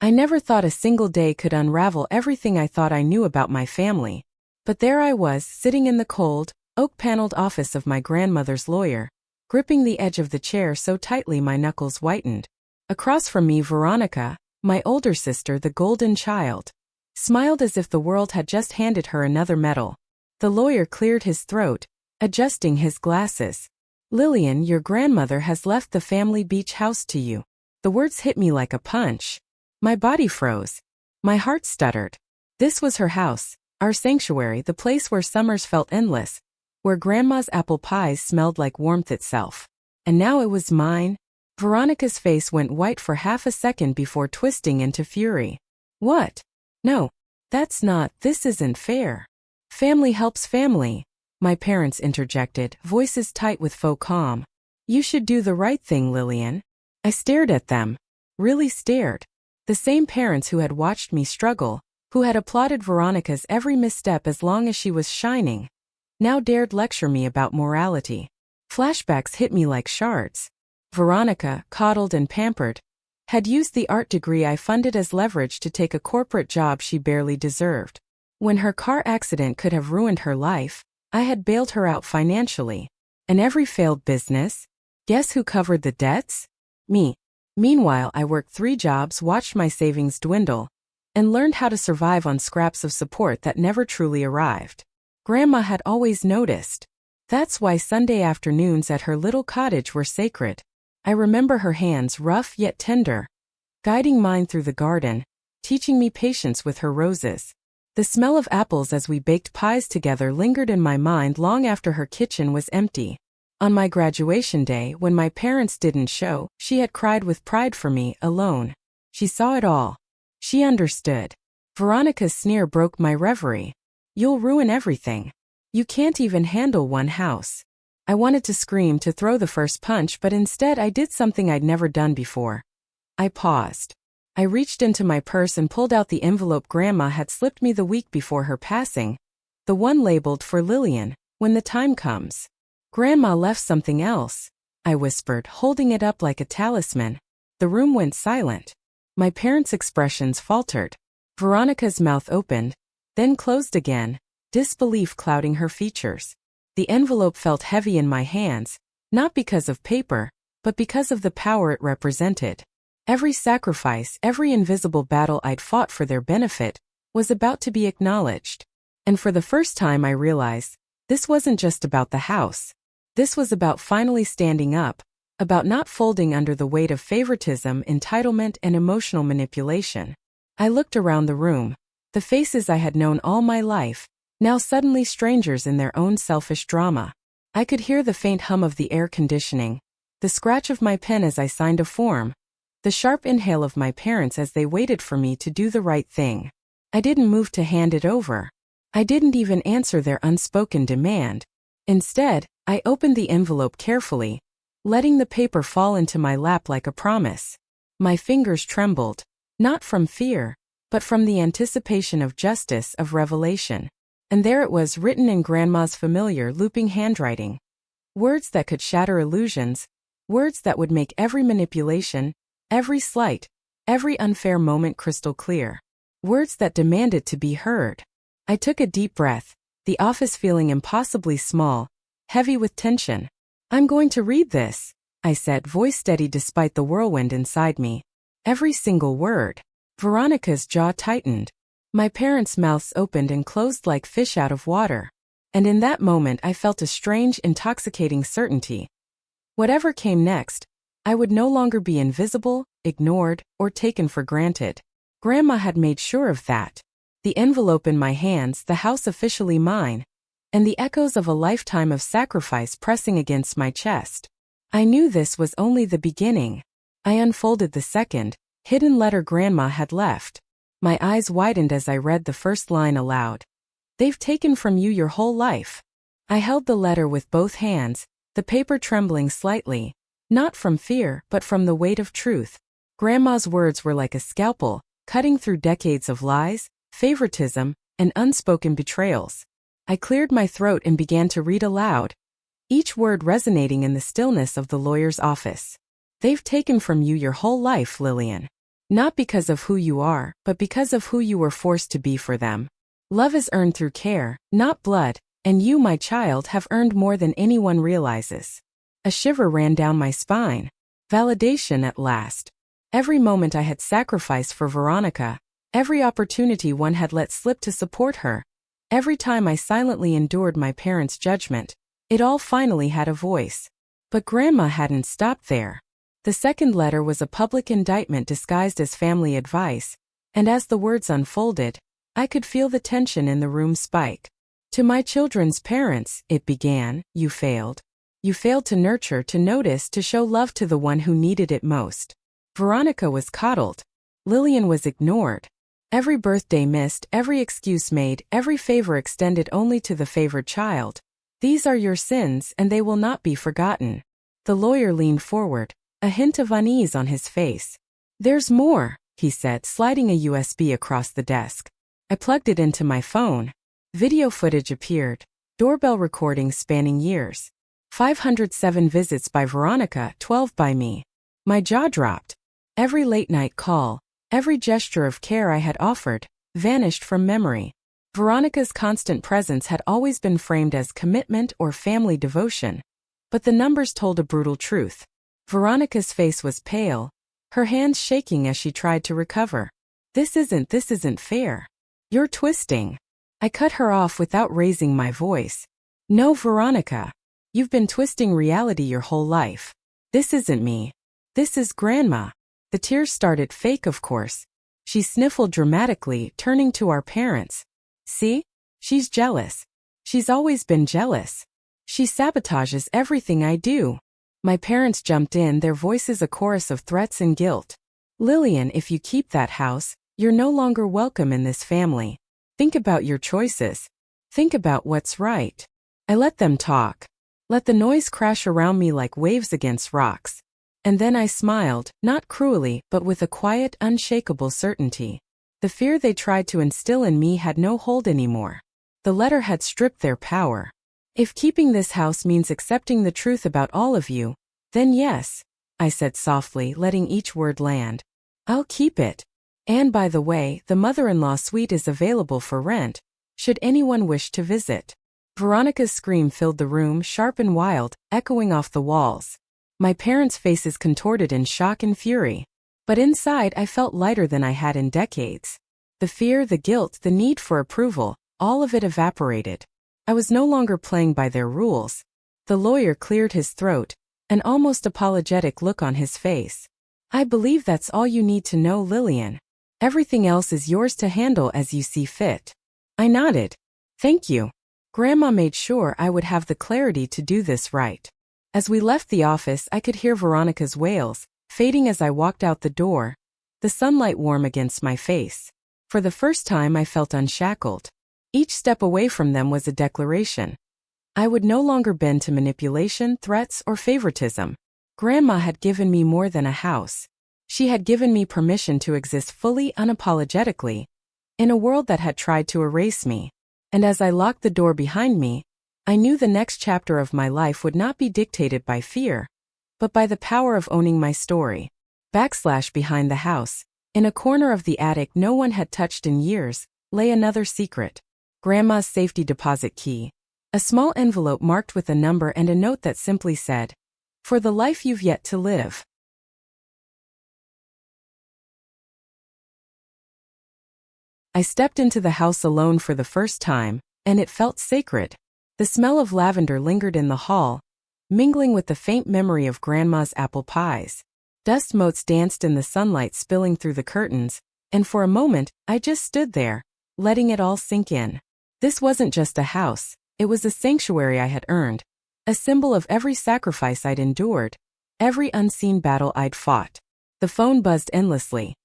I never thought a single day could unravel everything I thought I knew about my family. But there I was, sitting in the cold, oak-paneled office of my grandmother's lawyer, gripping the edge of the chair so tightly my knuckles whitened. Across from me, Veronica, my older sister, the golden child, smiled as if the world had just handed her another medal. The lawyer cleared his throat, adjusting his glasses. "Lillian, your grandmother has left the family beach house to you." The words hit me like a punch. My body froze. My heart stuttered. This was her house, our sanctuary, the place where summers felt endless, where Grandma's apple pies smelled like warmth itself. And now it was mine? Veronica's face went white for half a second before twisting into fury. "What? No. This isn't fair." "Family helps family," my parents interjected, voices tight with faux calm. "You should do the right thing, Lillian." I stared at them. Really stared. The same parents who had watched me struggle, who had applauded Veronica's every misstep as long as she was shining, now dared lecture me about morality. Flashbacks hit me like shards. Veronica, coddled and pampered, had used the art degree I funded as leverage to take a corporate job she barely deserved. When her car accident could have ruined her life, I had bailed her out financially. And every failed business, guess who covered the debts? Me. Meanwhile, I worked 3 jobs, watched my savings dwindle, and learned how to survive on scraps of support that never truly arrived. Grandma had always noticed. That's why Sunday afternoons at her little cottage were sacred. I remember her hands, rough yet tender, guiding mine through the garden, teaching me patience with her roses. The smell of apples as we baked pies together lingered in my mind long after her kitchen was empty. On my graduation day, when my parents didn't show, she had cried with pride for me, alone. She saw it all. She understood. Veronica's sneer broke my reverie. "You'll ruin everything. You can't even handle one house." I wanted to scream, to throw the first punch, but instead I did something I'd never done before. I paused. I reached into my purse and pulled out the envelope Grandma had slipped me the week before her passing, the one labeled "For Lillian, when the time comes." "Grandma left something else," I whispered, holding it up like a talisman. The room went silent. My parents' expressions faltered. Veronica's mouth opened, then closed again, disbelief clouding her features. The envelope felt heavy in my hands, not because of paper, but because of the power it represented. Every sacrifice, every invisible battle I'd fought for their benefit, was about to be acknowledged. And for the first time I realized, this wasn't just about the house. This was about finally standing up, about not folding under the weight of favoritism, entitlement, and emotional manipulation. I looked around the room. The faces I had known all my life, now suddenly strangers in their own selfish drama. I could hear the faint hum of the air conditioning, the scratch of my pen as I signed a form, the sharp inhale of my parents as they waited for me to do the right thing. I didn't move to hand it over. I didn't even answer their unspoken demand. Instead, I opened the envelope carefully, letting the paper fall into my lap like a promise. My fingers trembled, not from fear, but from the anticipation of justice, of revelation. And there it was, written in Grandma's familiar, looping handwriting. Words that could shatter illusions, words that would make every manipulation, every slight, every unfair moment crystal clear. Words that demanded to be heard. I took a deep breath, the office feeling impossibly small, heavy with tension. "I'm going to read this," I said, voice steady despite the whirlwind inside me. Every single word. Veronica's jaw tightened. My parents' mouths opened and closed like fish out of water. And in that moment I felt a strange, intoxicating certainty. Whatever came next, I would no longer be invisible, ignored, or taken for granted. Grandma had made sure of that. The envelope in my hands, the house officially mine, and the echoes of a lifetime of sacrifice pressing against my chest. I knew this was only the beginning. I unfolded the second, hidden letter Grandma had left. My eyes widened as I read the first line aloud. "They've taken from you your whole life." I held the letter with both hands, the paper trembling slightly, not from fear, but from the weight of truth. Grandma's words were like a scalpel, cutting through decades of lies, favoritism, and unspoken betrayals. I cleared my throat and began to read aloud, each word resonating in the stillness of the lawyer's office. "They've taken from you your whole life, Lillian. Not because of who you are, but because of who you were forced to be for them. Love is earned through care, not blood, and you, my child, have earned more than anyone realizes. A shiver ran down my spine. Validation at last. Every moment I had sacrificed for Veronica, every opportunity one had let slip to support her, every time I silently endured my parents' judgment, it all finally had a voice. But Grandma hadn't stopped there. The second letter was a public indictment disguised as family advice, and as the words unfolded, I could feel the tension in the room spike. To my children's parents, it began, you failed. You failed to nurture, to notice, to show love to the one who needed it most. Veronica was coddled. Lillian was ignored. Every birthday missed, every excuse made, every favor extended only to the favored child. These are your sins, and they will not be forgotten. The lawyer leaned forward, a hint of unease on his face. There's more, he said, sliding a USB across the desk. I plugged it into my phone. Video footage appeared. Doorbell recordings spanning years. 507 visits by Veronica, 12 by me. My jaw dropped. Every late-night call, every gesture of care I had offered, vanished from memory. Veronica's constant presence had always been framed as commitment or family devotion. But the numbers told a brutal truth. Veronica's face was pale, her hands shaking as she tried to recover. This isn't fair. You're twisting. I cut her off without raising my voice. No, Veronica. You've been twisting reality your whole life. This isn't me. This is Grandma. The tears started, fake of course. She sniffled dramatically, turning to our parents. See? She's jealous. She's always been jealous. She sabotages everything I do. My parents jumped in, their voices a chorus of threats and guilt. Lillian, if you keep that house, you're no longer welcome in this family. Think about your choices. Think about what's right. I let them talk. Let the noise crash around me like waves against rocks. And then I smiled, not cruelly, but with a quiet, unshakable certainty. The fear they tried to instill in me had no hold anymore. The letter had stripped their power. If keeping this house means accepting the truth about all of you, then yes, I said softly, letting each word land. I'll keep it. And by the way, the mother-in-law suite is available for rent, should anyone wish to visit. Veronica's scream filled the room, sharp and wild, echoing off the walls. My parents' faces contorted in shock and fury. But inside I felt lighter than I had in decades. The fear, the guilt, the need for approval, all of it evaporated. I was no longer playing by their rules. The lawyer cleared his throat, an almost apologetic look on his face. I believe that's all you need to know, Lillian. Everything else is yours to handle as you see fit. I nodded. Thank you. Grandma made sure I would have the clarity to do this right. As we left the office, I could hear Veronica's wails, fading as I walked out the door, the sunlight warm against my face. For the first time I felt unshackled. Each step away from them was a declaration. I would no longer bend to manipulation, threats, or favoritism. Grandma had given me more than a house. She had given me permission to exist fully, unapologetically, in a world that had tried to erase me. And as I locked the door behind me, I knew the next chapter of my life would not be dictated by fear, but by the power of owning my story. Behind the house, in a corner of the attic no one had touched in years, lay another secret. Grandma's safety deposit key. A small envelope marked with a number and a note that simply said, "For the life you've yet to live." I stepped into the house alone for the first time, and it felt sacred. The smell of lavender lingered in the hall, mingling with the faint memory of Grandma's apple pies. Dust motes danced in the sunlight spilling through the curtains, and for a moment, I just stood there, letting it all sink in. This wasn't just a house, it was a sanctuary I had earned, a symbol of every sacrifice I'd endured, every unseen battle I'd fought. The phone buzzed endlessly.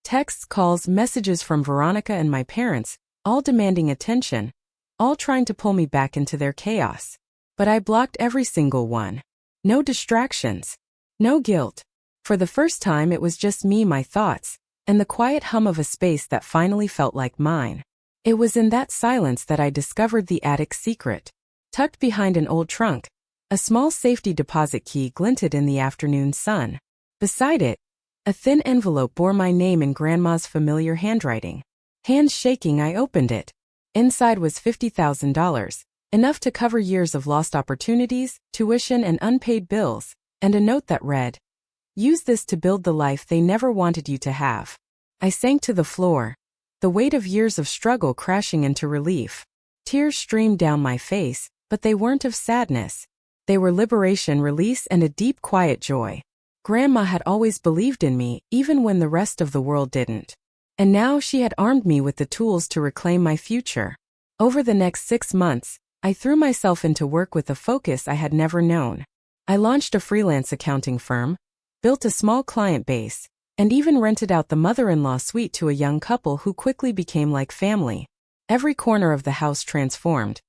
Texts, calls, messages from Veronica and my parents, all demanding attention, all trying to pull me back into their chaos. But I blocked every single one. No distractions. No guilt. For the first time it was just me, my thoughts, and the quiet hum of a space that finally felt like mine. It was in that silence that I discovered the attic's secret. Tucked behind an old trunk, a small safety deposit key glinted in the afternoon sun. Beside it, A thin envelope bore my name in Grandma's familiar handwriting. Hands shaking, I opened it. Inside was $50,000, enough to cover years of lost opportunities, tuition and unpaid bills, and a note that read, "Use this to build the life they never wanted you to have." I sank to the floor, the weight of years of struggle crashing into relief. Tears streamed down my face, but they weren't of sadness. They were liberation, release, and a deep, quiet joy. Grandma had always believed in me, even when the rest of the world didn't. And now she had armed me with the tools to reclaim my future. Over the next 6 months, I threw myself into work with a focus I had never known. I launched a freelance accounting firm, built a small client base, and even rented out the mother-in-law suite to a young couple who quickly became like family. Every corner of the house transformed.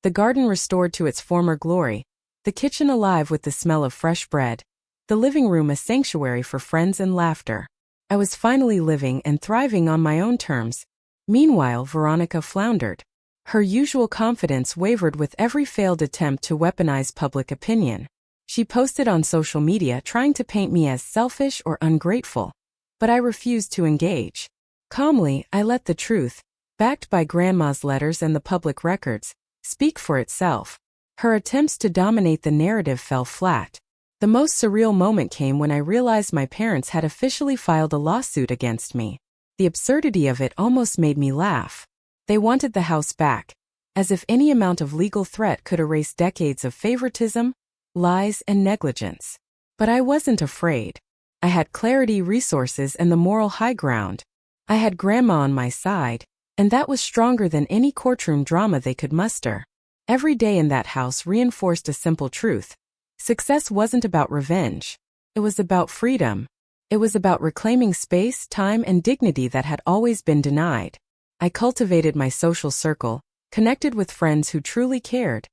The garden restored to its former glory, the kitchen alive with the smell of fresh bread, the living room a sanctuary for friends and laughter. I was finally living and thriving on my own terms. Meanwhile, Veronica floundered. Her usual confidence wavered with every failed attempt to weaponize public opinion. She posted on social media trying to paint me as selfish or ungrateful. But I refused to engage. Calmly, I let the truth, backed by Grandma's letters and the public records, speak for itself. Her attempts to dominate the narrative fell flat. The most surreal moment came when I realized my parents had officially filed a lawsuit against me. The absurdity of it almost made me laugh. They wanted the house back, as if any amount of legal threat could erase decades of favoritism, lies, and negligence. But I wasn't afraid. I had clarity, resources, and the moral high ground. I had Grandma on my side, and that was stronger than any courtroom drama they could muster. Every day in that house reinforced a simple truth. Success wasn't about revenge. It was about freedom. It was about reclaiming space, time, and dignity that had always been denied. I cultivated my social circle, connected with friends who truly cared,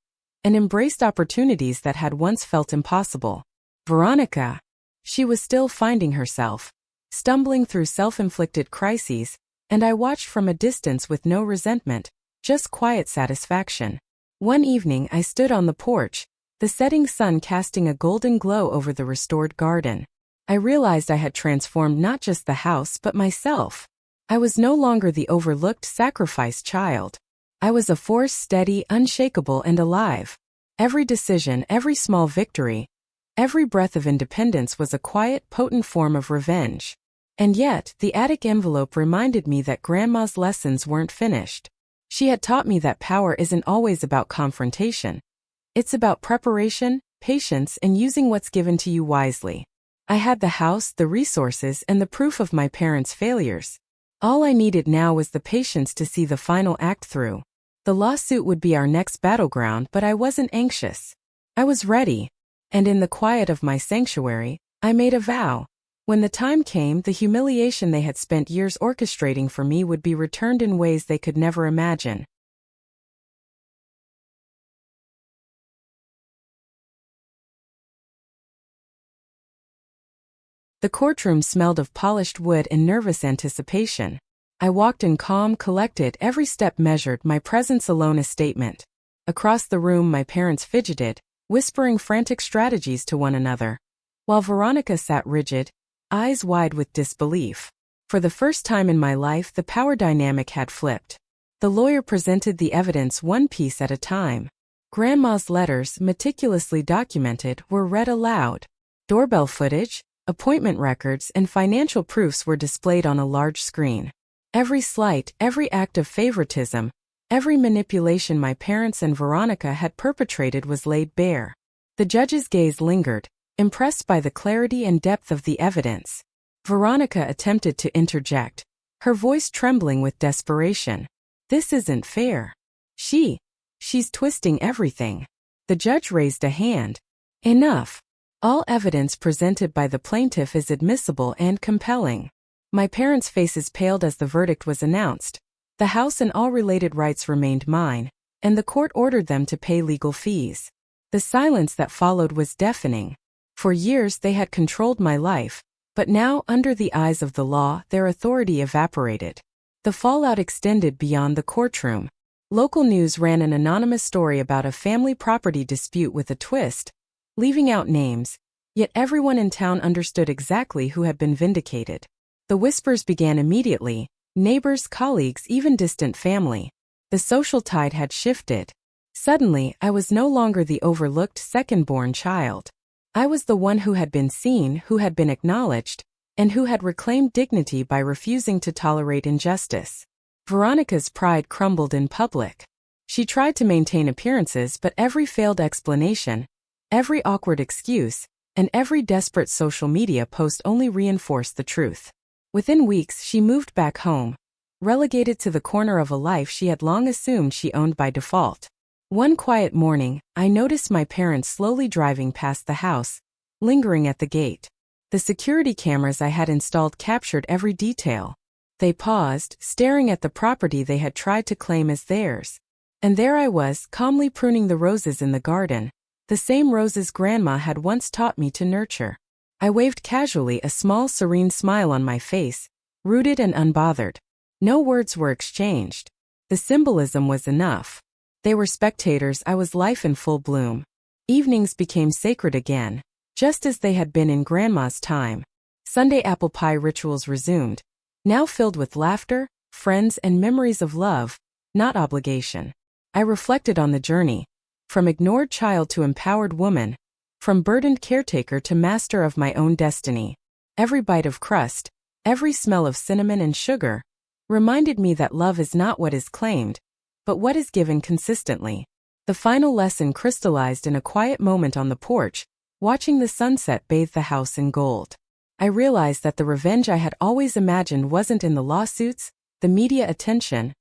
and embraced opportunities that had once felt impossible. Veronica, she was still finding herself, stumbling through self-inflicted crises, and I watched from a distance with no resentment, just quiet satisfaction. One evening I stood on the porch, the setting sun casting a golden glow over the restored garden. I realized I had transformed not just the house but myself. I was no longer the overlooked, sacrificed child. I was a force, steady, unshakable, and alive. Every decision, every small victory, every breath of independence was a quiet, potent form of revenge. And yet, the attic envelope reminded me that Grandma's lessons weren't finished. She had taught me that power isn't always about confrontation. It's about preparation, patience, and using what's given to you wisely. I had the house, the resources, and the proof of my parents' failures. All I needed now was the patience to see the final act through. The lawsuit would be our next battleground, but I wasn't anxious. I was ready. And in the quiet of my sanctuary, I made a vow. When the time came, the humiliation they had spent years orchestrating for me would be returned in ways they could never imagine. The courtroom smelled of polished wood and nervous anticipation. I walked in calm, collected, every step measured, my presence alone a statement. Across the room my parents fidgeted, whispering frantic strategies to one another, while Veronica sat rigid, eyes wide with disbelief. For the first time in my life the power dynamic had flipped. The lawyer presented the evidence one piece at a time. Grandma's letters, meticulously documented, were read aloud. Doorbell footage, appointment records, and financial proofs were displayed on a large screen. Every slight, every act of favoritism, every manipulation my parents and Veronica had perpetrated was laid bare. The judge's gaze lingered, impressed by the clarity and depth of the evidence. Veronica attempted to interject, her voice trembling with desperation. "This isn't fair. She's twisting everything." The judge raised a hand. "Enough. All evidence presented by the plaintiff is admissible and compelling." My parents' faces paled as the verdict was announced. The house and all related rights remained mine, and the court ordered them to pay legal fees. The silence that followed was deafening. For years they had controlled my life, but now, under the eyes of the law, their authority evaporated. The fallout extended beyond the courtroom. Local news ran an anonymous story about a family property dispute with a twist, leaving out names, Yet everyone in town understood exactly who had been vindicated. The whispers began immediately: neighbors, colleagues, even distant family. The social tide had shifted. Suddenly, I was no longer the overlooked second-born child. I was the one who had been seen, who had been acknowledged, and who had reclaimed dignity by refusing to tolerate injustice. Veronica's pride crumbled in public. She tried to maintain appearances, but every failed explanation, every awkward excuse, and every desperate social media post only reinforced the truth. Within weeks, she moved back home, relegated to the corner of a life she had long assumed she owned by default. One quiet morning, I noticed my parents slowly driving past the house, lingering at the gate. The security cameras I had installed captured every detail. They paused, staring at the property they had tried to claim as theirs. And there I was, calmly pruning the roses in the garden, the same roses Grandma had once taught me to nurture. I waved casually, a small, serene smile on my face, rooted and unbothered. No words were exchanged. The symbolism was enough. They were spectators, I was life in full bloom. Evenings became sacred again, just as they had been in Grandma's time. Sunday apple pie rituals resumed, now filled with laughter, friends, and memories of love, not obligation. I reflected on the journey, from ignored child to empowered woman, from burdened caretaker to master of my own destiny. Every bite of crust, every smell of cinnamon and sugar, reminded me that love is not what is claimed, but what is given consistently. The final lesson crystallized in a quiet moment on the porch, watching the sunset bathe the house in gold. I realized that the revenge I had always imagined wasn't in the lawsuits, the media attention,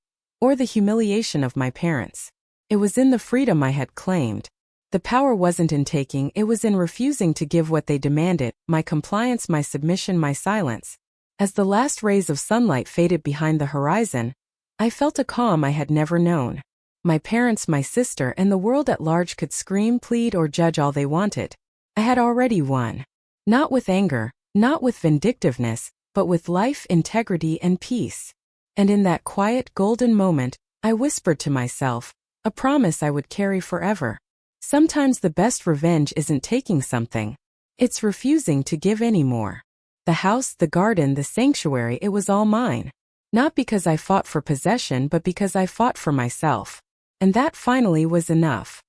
or the humiliation of my parents. It was in the freedom I had claimed. The power wasn't in taking, it was in refusing to give what they demanded, my compliance, my submission, my silence. As the last rays of sunlight faded behind the horizon, I felt a calm I had never known. My parents, my sister, and the world at large could scream, plead, or judge all they wanted. I had already won. Not with anger, not with vindictiveness, but with life, integrity, and peace. And in that quiet, golden moment, I whispered to myself, a promise I would carry forever. Sometimes the best revenge isn't taking something. It's refusing to give anymore. The house, the garden, the sanctuary, it was all mine. Not because I fought for possession, but because I fought for myself. And that finally was enough.